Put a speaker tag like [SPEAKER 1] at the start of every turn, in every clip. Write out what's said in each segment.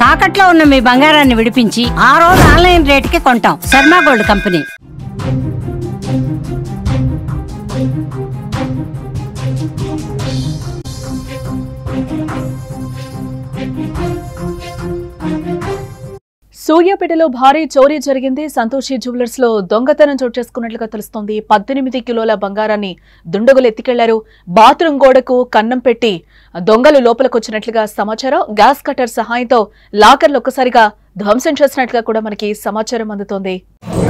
[SPEAKER 1] తాకట్లో ఉన్న మీ బంగారాన్ని విడిపించి ఆ రోజు ఆన్లైన్ రేటుకి కొంటాం. Sharma gold company.
[SPEAKER 2] సూర్యాపేటలో భారీ చోరీ జరిగింది. సంతోషి జ్యువెలర్స్ లో దొంగతనం చోటు చేసుకున్నట్లుగా తెలుస్తోంది. 18 కిలోల బంగారాన్ని దుండగులు ఎత్తికెళ్లారు. బాత్రూమ్ గోడకు కన్నం పెట్టి దొంగలు లోపలికొచ్చినట్లుగా సమాచారం. గ్యాస్ కటర్ సహాయంతో లాకర్లు ఒక్కసారిగా ధ్వంసం చేసినట్లుగా కూడా మనకి సమాచారం అందుతోంది.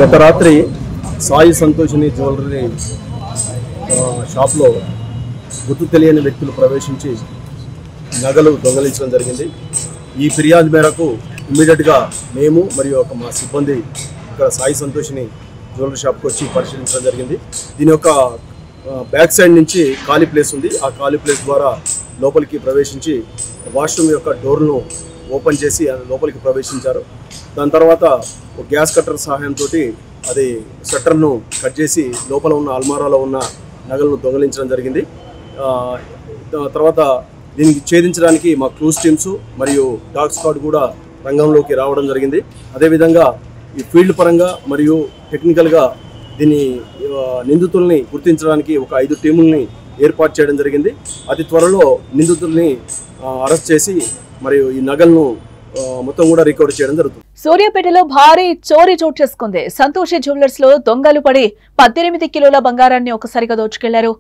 [SPEAKER 3] గత రాత్రి సాయి సంతోషిని జ్యువెలరీ షాప్లో గుర్తు తెలియని వ్యక్తులు ప్రవేశించి నగలు దొంగలించడం జరిగింది. ఈ ఫిర్యాదు మేరకు ఇమ్మీడియట్గా మేము మరియు మా సిబ్బంది ఇక్కడ సాయి సంతోషిని జ్యువెలరీ షాప్కి వచ్చి పరిశీలించడం జరిగింది. దీని యొక్క బ్యాక్ సైడ్ నుంచి ఖాళీ ప్లేస్ ఉంది. ఆ ఖాళీ ప్లేస్ ద్వారా లోపలికి ప్రవేశించి వాష్రూమ్ యొక్క డోర్ను ఓపెన్ చేసి లోపలికి ప్రవేశించారు. దాని తర్వాత ఒక గ్యాస్ కట్టర్ సహాయంతో అది షట్టర్ను కట్ చేసి లోపల ఉన్న అల్మారాలో ఉన్న నగలను దొంగలించడం జరిగింది. తర్వాత దీనికి ఛేదించడానికి మా క్రూజ్ టీమ్స్ మరియు డాగ్ స్క్వాడ్ కూడా రంగంలోకి రావడం జరిగింది. అదేవిధంగా ఈ ఫీల్డ్ పరంగా మరియు టెక్నికల్గా దీన్ని నిందితుల్ని గుర్తించడానికి ఒక 5 టీముల్ని ఏర్పాటు చేయడం జరిగింది. అతి త్వరలో నిందితుల్ని అరెస్ట్ చేసి మరియు ఈ నగలను మొత్తం కూడా రికవర్ చేయడం జరుగుతుంది.
[SPEAKER 2] సూర్యాపేటలో భారీ చోరీ చోటు చేసుకుంది. సంతోషి జ్యువెలర్స్ లో దొంగలు పడి 18 కిలోల బంగారాన్ని ఒకసారిగా దోచుకెళ్లారు.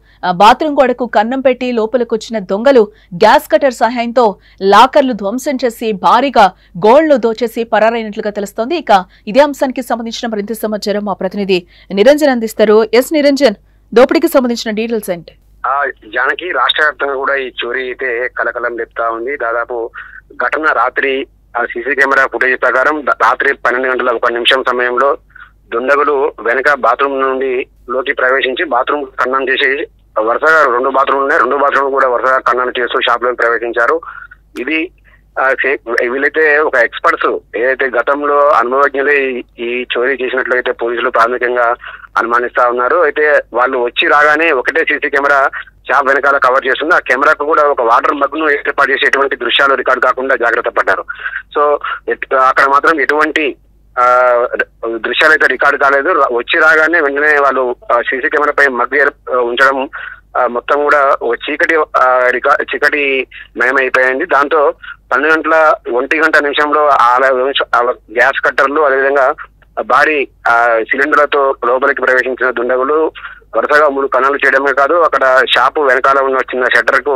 [SPEAKER 2] బాత్రూమ్ గోడకు కన్నం పెట్టి లోపలికొచ్చిన దొంగలు గ్యాస్ కటర్ సహాయంతో లాకర్లు ధ్వంసం చేసి భారీగా గోల్డ్ను దోచేసి పరారైనట్లుగా తెలుస్తోంది. ఇక ఇదే అంశానికి సంబంధించిన మరింత సమాచారం మా ప్రతినిధి నిరంజన్ అందిస్తారు. ఎస్ నిరంజన్, దోపిడీకి సంబంధించిన డీటెయిల్స్ ఏంటి?
[SPEAKER 4] జానకి, రాష్ట్ర వ్యాప్తంగా కూడా ఈ చోరీ అయితే కలకలం లేపుతా ఉంది. దాదాపు ఘటన రాత్రి సీసీ కెమెరా ఫుటేజ్ ప్రకారం రాత్రి 12:01 సమయంలో దుండగులు వెనక బాత్రూమ్ నుండి లోకి ప్రవేశించి బాత్రూమ్ కన్నం చేసి వరుసగా 2 బాత్రూమ్లు ఉన్నాయి. 2 బాత్రూమ్లు కూడా వరుసగా కన్నం చేస్తూ షాప్ లోకి ప్రవేశించారు. ఇది వీళ్ళైతే ఒక ఎక్స్పర్ట్స్ ఏదైతే గతంలో అనుభవజ్ఞులే ఈ చోరీ చేసినట్లయితే పోలీసులు ప్రాథమికంగా అనుమానిస్తా ఉన్నారు. అయితే వాళ్ళు వచ్చి రాగానే ఒకటే సీసీ కెమెరా షాప్ వెనకాల కవర్ చేస్తుంది. ఆ కెమెరాకు కూడా ఒక వాటర్ మగ్ ను ఏర్పాటు చేసి ఎటువంటి దృశ్యాలు రికార్డు కాకుండా జాగ్రత్త పడ్డారు. సో అక్కడ మాత్రం ఎటువంటి దృశ్యాలు అయితే రికార్డు కాలేదు. వచ్చి రాగానే వెంటనే వాళ్ళు సీసీ కెమెరాపై మగ్ ఉంచడం మొత్తం కూడా చీకటి మయమైపోయింది. దాంతో 12:01 గ్యాస్ కట్టర్లు అదేవిధంగా భారీ సిలిండర్లతో లోపలికి ప్రవేశించిన దుండగులు వరుసగా 3 కన్నాలు చేయడమే కాదు, అక్కడ షాపు వెనకాల ఉన్న చిన్న షట్టర్ కు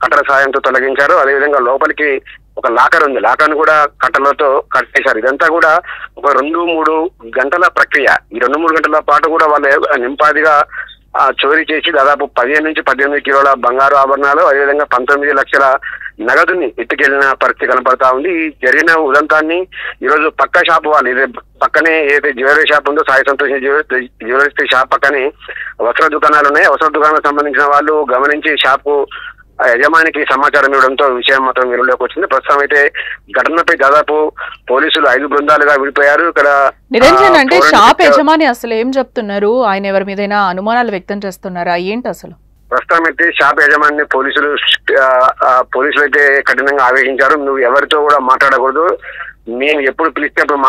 [SPEAKER 4] కట్టర్ సహాయంతో తొలగించారు. అదేవిధంగా లోపలికి ఒక లాకర్ ఉంది, లాకర్ ను కూడా కట్టర్లతో కట్ చేశారు. ఇదంతా కూడా ఒక 2-3 గంటల ప్రక్రియ. ఈ 2-3 గంటల పాటు కూడా వాళ్ళు నింపాదిగా చోరీ చేసి దాదాపు 15 నుంచి 18 కిలోల బంగారు ఆభరణాలు అదేవిధంగా 19 లక్షల నగదుని ఎత్తుకెళ్లిన పరిస్థితి కనపడతా ఉంది. ఈ జరిగిన ఉదంతాన్ని ఈరోజు పక్క షాప్ వాళ్ళు పక్కనే ఏదైతే జ్యువెలరీ షాప్ ఉందో సాయి సంతోషి జ్యువెలరీ షాప్ పక్కనే వస్త్ర దుకాణాలు ఉన్నాయి. వస్త్ర దుకాణాలకు సంబంధించిన వాళ్ళు గమనించి షాపు యజమానికి సమాచారం ఇవ్వడంతో విషయం మాత్రం వెలుగులోకి వచ్చింది. ప్రస్తుతం అయితే ఘటనపై దాదాపు పోలీసులు 5 బృందాలుగా విడిపోయారు. ఇక్కడ
[SPEAKER 2] నిరంజన్, అంటే షాప్ యజమాని అసలు ఏం చెప్తున్నారు? ఆయన ఎవరి మీదైనా అనుమానాలు వ్యక్తం చేస్తున్నారా? ఏంటి అసలు?
[SPEAKER 4] ప్రస్తుతం అయితే షాప్ యజమాని పోలీసులు అయితే కఠినంగా ఆవేశించారు. నువ్వు ఎవరితో కూడా మాట్లాడకూడదు, మేము ఎప్పుడు పిలిస్తే అప్పుడు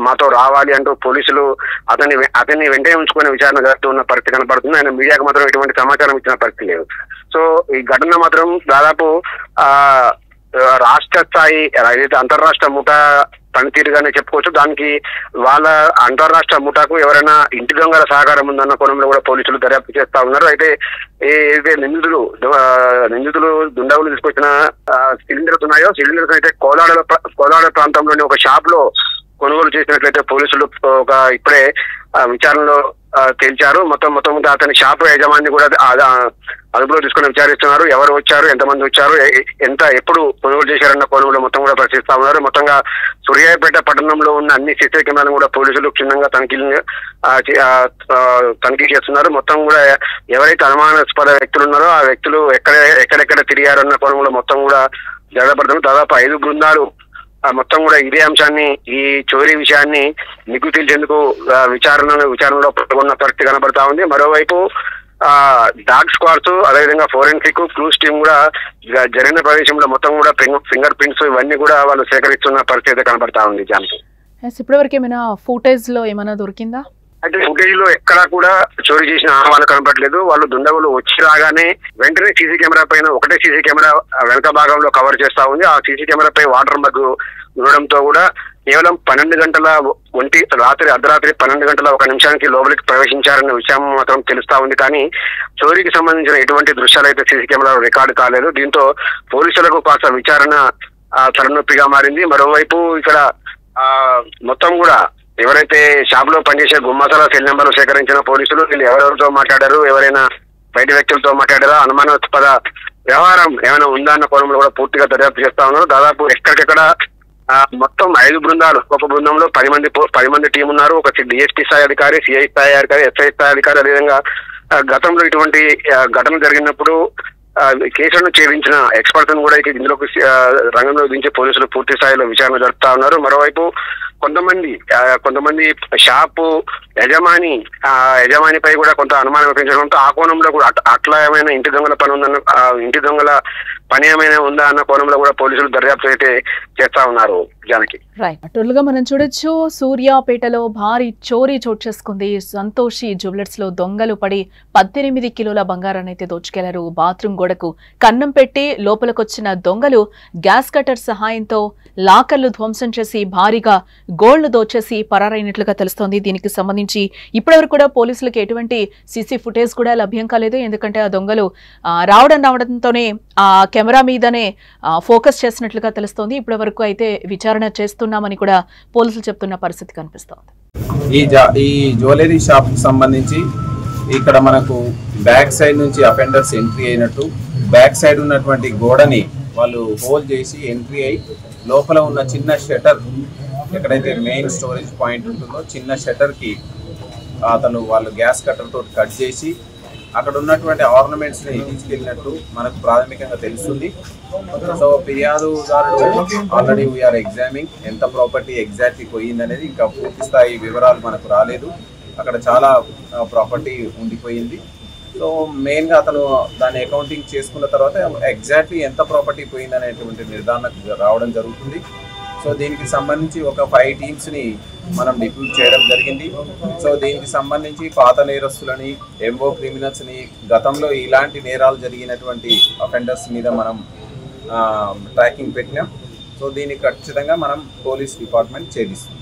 [SPEAKER 4] మాతో రావాలి అంటూ పోలీసులు అతన్ని వెంటనే ఉంచుకునే విచారణ జరుగుతున్న పరిస్థితి కనపడుతుంది. ఆయన మీడియాకు మాత్రం ఎటువంటి సమాచారం ఇచ్చిన పరిస్థితి లేదు. సో ఈ ఘటన మాత్రం దాదాపు రాష్ట్ర స్థాయి ఏదైతే అంతర్రాష్ట్ర ముఠా పనితీరుగానే చెప్పుకోవచ్చు. దానికి వాళ్ళ అంతర్రాష్ట్ర ముఠాకు ఎవరైనా ఇంటి దొంగల సహకారం ఉందన్న కోణంలో కూడా పోలీసులు దర్యాప్తు చేస్తా ఉన్నారు. అయితే ఏదైతే నిందితులు దుండగులు తీసుకొచ్చిన సిలిండర్స్ ఉన్నాయో సిలిండర్స్ అయితే కోలాడ ప్రాంతంలోని ఒక షాప్ లో కొనుగోలు చేసినట్లయితే పోలీసులు ఇప్పుడే విచారణలో తేల్చారు. మొత్తం అతని షాపు యజమాని కూడా అదుపులో తీసుకుని విచారిస్తున్నారు. ఎవరు వచ్చారు, ఎంతమంది వచ్చారు, ఎప్పుడు కొనుగోలు చేశారన్న కోణంలో మొత్తం కూడా పరిశీలిస్తా ఉన్నారు. మొత్తంగా సూర్యాపేట పట్టణంలో ఉన్న అన్ని సీసీ కెమెరాలను కూడా పోలీసులు క్షుణ్ణంగా తనిఖీ చేస్తున్నారు. మొత్తం కూడా ఎవరైతే అనుమానాస్పద వ్యక్తులు ఉన్నారో ఆ వ్యక్తులు ఎక్కడెక్కడ తిరిగారన్న కోణంలో మొత్తం కూడా జరగబడుతున్నారు. దాదాపు 5 బృందాలు మొత్తం కూడా ఇదే అంశాన్ని, ఈ చోరీ విషయాన్ని నిగ్గు తేల్చేందుకు విచారణలో పాల్గొన్న పరిస్థితి కనబడతా ఉంది. మరోవైపు డాగ్ స్క్వాడ్స్ అదేవిధంగా ఫోరెన్సిక్ క్లూస్ టీమ్ కూడా జరిగిన ప్రదేశంలో మొత్తం కూడా ఫింగర్ ప్రింట్స్ ఇవన్నీ కూడా వాళ్ళు సేకరిస్తున్న పరిస్థితి కనబడతా ఉంది జానకి.
[SPEAKER 2] ఇప్పటివరకు ఏమైనా ఫుటేజ్ లో ఏమైనా దొరికిందా?
[SPEAKER 4] అయితే ఫుటేజ్ లో ఎక్కడా కూడా చోరీ చేసిన ఆనవాళ్ళు కనపడలేదు. వాళ్ళు దుండగులు వచ్చి రాగానే వెంటనే సీసీ కెమెరా పైన ఒకటే సీసీ కెమెరా వెనక భాగంలో కవర్ చేస్తా ఉంది. ఆ సీసీ కెమెరా పై వాటర్ మగ్గు ఉండడంతో కూడా కేవలం 12 గంటల అర్ధరాత్రి 12 గంటల 1 నిమిషానికి లోపలికి ప్రవేశించారనే విషయం మాత్రం తెలుస్తా ఉంది. కానీ చోరీకి సంబంధించిన ఎటువంటి దృశ్యాలు అయితే సీసీ కెమెరాలో రికార్డు కాలేదు. దీంతో పోలీసులకు కాస్త విచారణ తలనొప్పిగా మారింది. మరోవైపు ఇక్కడ మొత్తం కూడా ఎవరైతే షాప్ లో పనిచేసే గుమ్మసాల సెల్ నెంబర్లు సేకరించిన పోలీసులు వీళ్ళు ఎవరెవరితో మాట్లాడారు, ఎవరైనా బయట వ్యక్తులతో మాట్లాడారా, అనుమానాస్పద వ్యవహారం ఏమైనా ఉందా అన్న కోణంలో కూడా పూర్తిగా దర్యాప్తు చేస్తా ఉన్నారు. దాదాపు ఎక్కడికెక్కడ మొత్తం 5 బృందాలు, ఒక బృందంలో 10 మంది టీం ఉన్నారు. ఒక డిఎస్పీ స్థాయి అధికారి, సిఐ స్థాయి అధికారి, ఎస్ఐ స్థాయి అధికారి, అదేవిధంగా గతంలో ఇటువంటి ఘటన జరిగినప్పుడు కేసులను ఛేదించిన ఎక్స్పర్ట్స్ కూడా ఇందులోకి రంగంలో దించి పోలీసులు పూర్తి స్థాయిలో విచారణ జరుపుతా ఉన్నారు. మరోవైపు కొంతమంది షాపు యజమానిపై కూడా కొంత అనుమానం వ్యక్తించడంతో ఆ కోణంలో కూడా అట్లా ఏమైనా ఇంటి దొంగల పని ఏమైనా ఉందా అన్న కోణంలో కూడా పోలీసులు దర్యాప్తు అయితే చేస్తా ఉన్నారు. జానకి
[SPEAKER 2] రైట్, అటులుగా మనం చూడొచ్చు సూర్యాపేటలో భారీ చోరీ చోటు చేసుకుంది. సంతోషి జ్యువెలర్స్ లో దొంగలు పడి 18 కిలోల బంగారాన్ని అయితే దోచుకెళ్లారు. బాత్రూమ్ గోడకు కన్నం పెట్టి లోపలికొచ్చిన దొంగలు గ్యాస్ కటర్ సహాయంతో లాకర్లు ధ్వంసం చేసి భారీగా గోల్డ్ దోచేసి పరారైనట్లుగా తెలుస్తోంది. దీనికి సంబంధించి ఇప్పటివరకు కూడా పోలీసులకు ఎటువంటి సీసీ ఫుటేజ్ కూడా లభ్యం కాలేదు. ఎందుకంటే ఆ దొంగలు రావడంతోనే ఆ కెమెరా మీదనే ఫోకస్ చేసినట్లుగా తెలుస్తోంది. ఇప్పటి వరకు అయితే విచారణ చేస్తున్నామని కూడా పోలీసులు చెప్తున్న పరిస్థితి కనిపిస్తోంది.
[SPEAKER 5] ఈ జ్యువెలరీ షాప్ కి సంబంధించి ఇక్కడ మనకు బ్యాక్ సైడ్ నుంచి అఫెండర్స్ ఎంట్రీ అయినట్టు, బ్యాక్ సైడ్ ఉన్నటువంటి గోడని వాళ్ళు హోల్ చేసి ఎంట్రీ అయి లోపల ఉన్న చిన్న షట్టర్, ఎక్కడైతే మెయిన్ స్టోరేజ్ పాయింట్ ఉంటుందో చిన్న షట్టర్కి వాళ్ళు గ్యాస్ కట్టర్ తోటి కట్ చేసి అక్కడ ఉన్నటువంటి ఆర్నమెంట్స్ని తీసుకెళ్ళినట్టు మనకు ప్రాథమికంగా తెలుస్తుంది. సో ఫిర్యాదుదారుడు ఆల్రెడీ వీఆర్ ఎగ్జామింగ్ ఎంత ప్రాపర్టీ ఎగ్జాక్ట్లీ పోయిందనేది ఇంకా పూర్తి స్థాయి వివరాలు మనకు రాలేదు. అక్కడ చాలా ప్రాపర్టీ ఉండిపోయింది. సో మెయిన్గా అతను దాన్ని అకౌంటింగ్ చేసుకున్న తర్వాత ఎగ్జాక్ట్లీ ఎంత ప్రాపర్టీ పోయిందనేటువంటి నిర్ధారణకు రావడం జరుగుతుంది. సో దీనికి సంబంధించి ఒక 5 టీమ్స్ని మనం డిప్యూట్ చేయడం జరిగింది. సో దీనికి సంబంధించి పాత నేరస్తులని, ఎంఓ క్రిమినల్స్ని, గతంలో ఇలాంటి నేరాలు జరిగినటువంటి అఫెండర్స్ మీద మనం ట్రాకింగ్ పెట్టినాం. సో దీన్ని ఖచ్చితంగా మనం పోలీస్ డిపార్ట్మెంట్ ఛేదిస్తుంది.